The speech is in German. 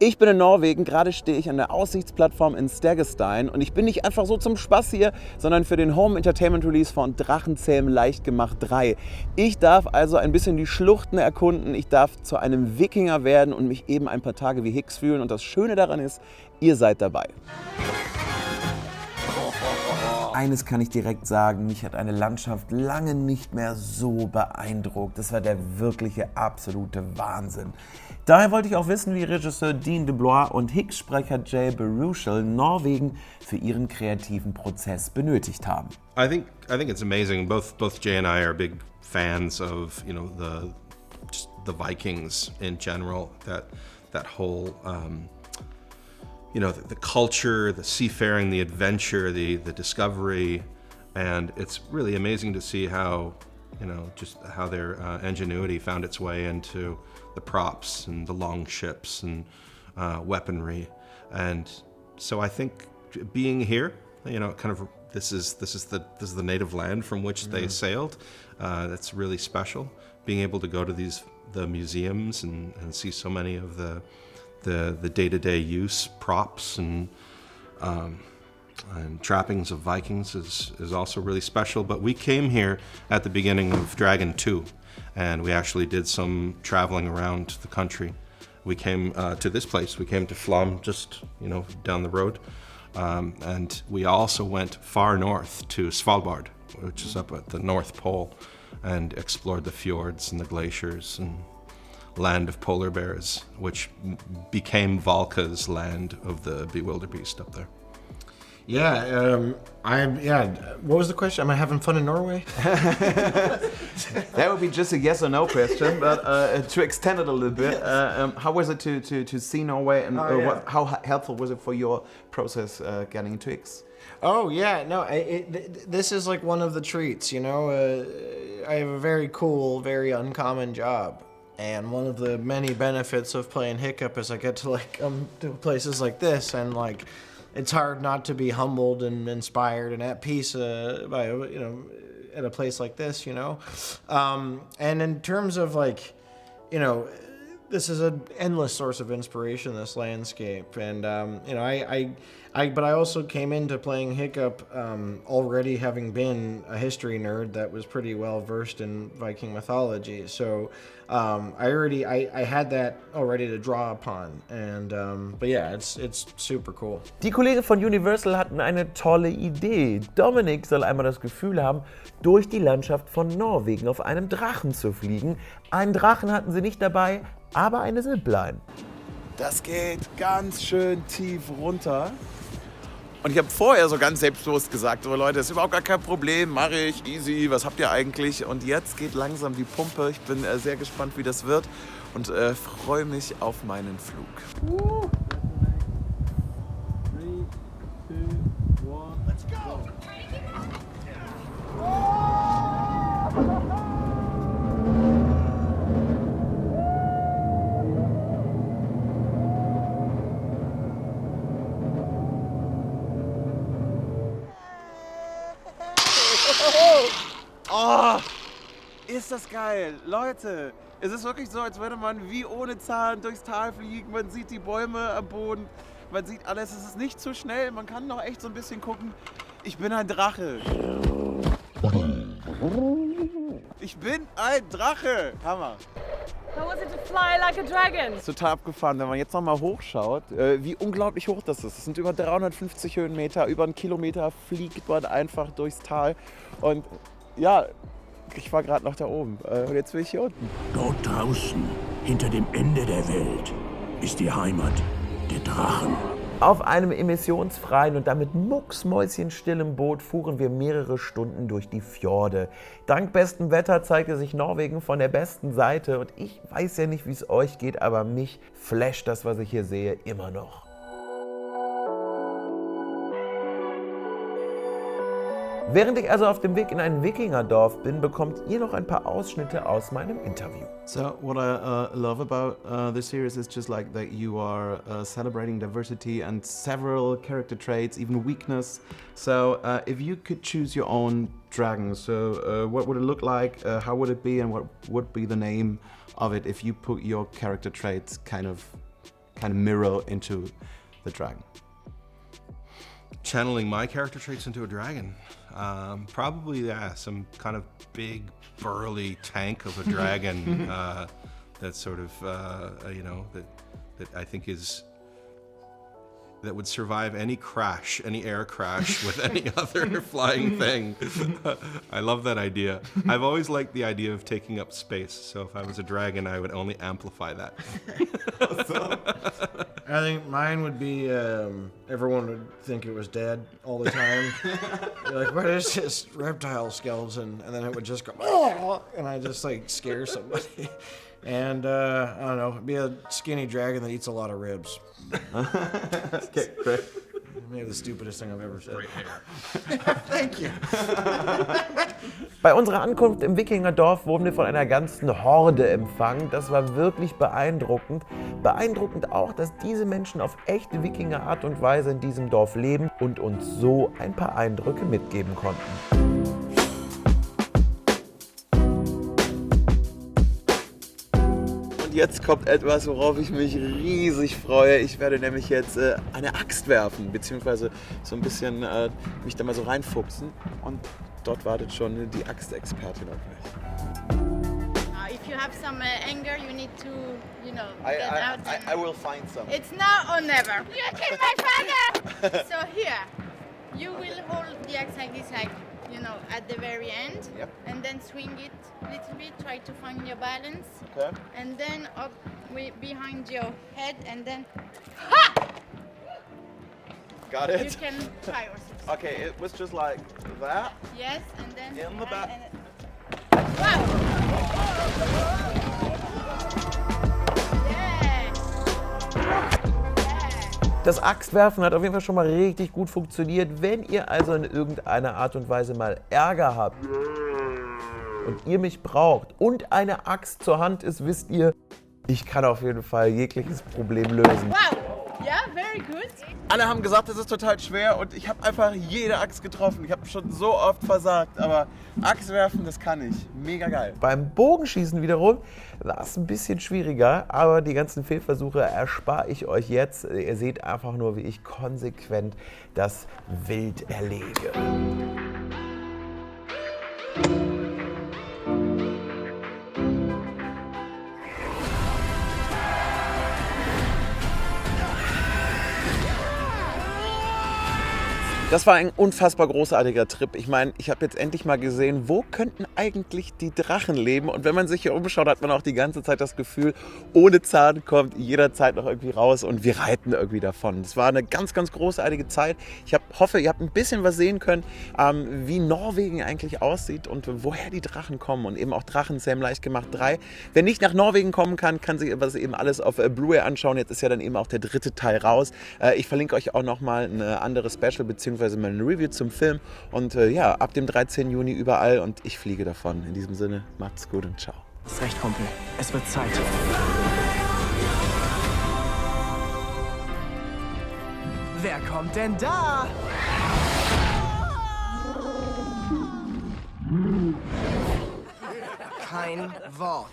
Ich bin in Norwegen, gerade stehe ich an der Aussichtsplattform in Steggestein und ich bin nicht einfach so zum Spaß hier, sondern für den Home Entertainment Release von DRACHENZÄHMEN LEICHT GEMACHT 3. Ich darf also ein bisschen die Schluchten erkunden, ich darf zu einem Wikinger werden und mich eben ein paar Tage wie Hicks fühlen und das Schöne daran ist, ihr seid dabei. Eines kann ich direkt sagen, mich hat eine Landschaft lange nicht mehr so beeindruckt. Das war der wirkliche, absolute Wahnsinn. Daher wollte ich auch wissen, wie Regisseur Dean DeBlois und Hicks-Sprecher Jay Baruchel Norwegen für ihren kreativen Prozess benötigt haben. I think it's amazing. Both Jay and I are big fans of the Vikings in general. That whole the culture, the seafaring, the adventure, the discovery, and it's really amazing to see how just how their ingenuity found its way into the props and the long ships and weaponry. And so I think being here, kind of this is the native land from which they sailed. That's really special. Being able to go to the museums and see so many of the day-to-day use props and trappings of Vikings is also really special. But we came here at the beginning of Dragon 2, and we actually did some traveling around the country. We came to this place. We came to Flom, just down the road, and we also went far north to Svalbard, which is up at the North Pole, and explored the fjords and the glaciers and land of polar bears, which became Valka's land of the bewilderbeast up there. What was the question? Am I having fun in Norway? That would be just a yes or no question, but to extend it a little bit, how was it to see Norway, and how helpful was it for your process getting into Hicks? Oh yeah, no, this is like one of the treats, I have a very cool, very uncommon job. And one of the many benefits of playing Hiccup is I get to come to places like this, and it's hard not to be humbled and inspired and at peace by at a place like this, And in terms of this is an endless source of inspiration, this landscape, and but I also came into playing Hiccup already having been a history nerd that was pretty well versed in Viking mythology, so I had that already to draw upon, and but yeah, it's super cool. Die Kollegen von Universal hatten eine tolle Idee. Dominik soll einmal das Gefühl haben, durch die Landschaft von Norwegen auf einem Drachen zu fliegen. Einen Drachen hatten sie nicht dabei, aber eine Zipline. Das geht ganz schön tief runter. Und ich habe vorher so ganz selbstbewusst gesagt, so Leute, das ist überhaupt gar kein Problem, mache ich, easy, was habt ihr eigentlich? Und jetzt geht langsam die Pumpe. Ich bin sehr gespannt, wie das wird, und freue mich auf meinen Flug. 3, 2, 1, let's go! Oh, ist das geil. Leute, es ist wirklich so, als würde man wie ohne Zahn durchs Tal fliegen. Man sieht die Bäume am Boden, man sieht alles. Es ist nicht zu schnell, man kann noch echt so ein bisschen gucken. Ich bin ein Drache. Ich bin ein Drache. Hammer. How was it to fly like a dragon? Total abgefahren, wenn man jetzt noch mal hochschaut, wie unglaublich hoch das ist. Es sind über 350 Höhenmeter, über einen Kilometer fliegt man einfach durchs Tal. Und ja, ich war gerade noch da oben und jetzt bin ich hier unten. Dort draußen, hinter dem Ende der Welt, ist die Heimat der Drachen. Auf einem emissionsfreien und damit mucksmäuschenstillem Boot fuhren wir mehrere Stunden durch die Fjorde. Dank bestem Wetter zeigte sich Norwegen von der besten Seite und ich weiß ja nicht, wie es euch geht, aber mich flasht das, was ich hier sehe, immer noch. Während ich also auf dem Weg in ein Wikingerdorf bin, bekommt ihr noch ein paar Ausschnitte aus meinem Interview. So what I love about this series is just that you are celebrating diversity and several character traits, even weakness. So if you could choose your own dragon, so what would it look like, how would it be, and what would be the name of it if you put your character traits kind of kind of mirror into the dragon? Channeling my character traits into a dragon. Probably, yeah, some kind of big, burly tank of a dragon that's sort of, you know, that I think that would survive any crash, any air crash with any other flying thing. I love that idea. I've always liked the idea of taking up space, so if I was a dragon, I would only amplify that. I think mine would be, everyone would think it was dead all the time. Like, what is this reptile skeleton? And then it would just go, oh, and I just like scare somebody. And I don't know, it'd be a skinny dragon that eats a lot of ribs. Okay, great. Maybe the stupidest thing I've ever said. Great hair. Thank you. Bei unserer Ankunft im Wikingerdorf wurden wir von einer ganzen Horde empfangen. Das war wirklich beeindruckend. Beeindruckend auch, dass diese Menschen auf echte Wikinger-Art und Weise in diesem Dorf leben und uns so ein paar Eindrücke mitgeben konnten. Jetzt kommt etwas, worauf ich mich riesig freue. Ich werde nämlich jetzt eine Axt werfen, beziehungsweise so ein bisschen mich da mal so reinfuchsen. Und dort wartet schon die Axtexpertin auf mich. If you have some anger, you need to, you know, get out. I will find some. It's now or never. You killed my father! So here, you will hold the axe like this, like, you know, at the very end. Yep. And then swing it a little bit, try to find your balance. Okay. And then up behind your head, and then, ha! Got You it? can try yourself. Okay, it was just like that. Yes, and then. In the back. Wow! Yeah! Das Axtwerfen hat auf jeden Fall schon mal richtig gut funktioniert. Wenn ihr also in irgendeiner Art und Weise mal Ärger habt und ihr mich braucht und eine Axt zur Hand ist, wisst ihr, ich kann auf jeden Fall jegliches Problem lösen. Wow! Yeah, very good. Alle haben gesagt, es ist total schwer und ich habe einfach jede Axt getroffen. Ich habe schon so oft versagt, aber Axtwerfen, das kann ich. Mega geil. Beim Bogenschießen wiederum war es ein bisschen schwieriger, aber die ganzen Fehlversuche erspare ich euch jetzt. Ihr seht einfach nur, wie ich konsequent das Wild erlege. Das war ein unfassbar großartiger Trip. Ich meine, ich habe jetzt endlich mal gesehen, wo könnten eigentlich die Drachen leben. Und wenn man sich hier umschaut, hat man auch die ganze Zeit das Gefühl, Ohnezahn kommt jederzeit noch irgendwie raus und wir reiten irgendwie davon. Es war eine ganz, ganz großartige Zeit. Ich hoffe, ihr habt ein bisschen was sehen können, wie Norwegen eigentlich aussieht und woher die Drachen kommen. Und eben auch DRACHENZÄHMEN LEICHT GEMACHT 3. Wer nicht nach Norwegen kommen kann, kann sich das eben alles auf Blu-ray anschauen. Jetzt ist ja dann eben auch der dritte Teil raus. Ich verlinke euch auch nochmal eine andere Special bzw. mal eine Review zum Film und ja, ab dem 13. Juni überall und ich fliege davon. In diesem Sinne, macht's gut und ciao. Ist recht, Kumpel. Es wird Zeit. Wer kommt denn da? Kein Wort.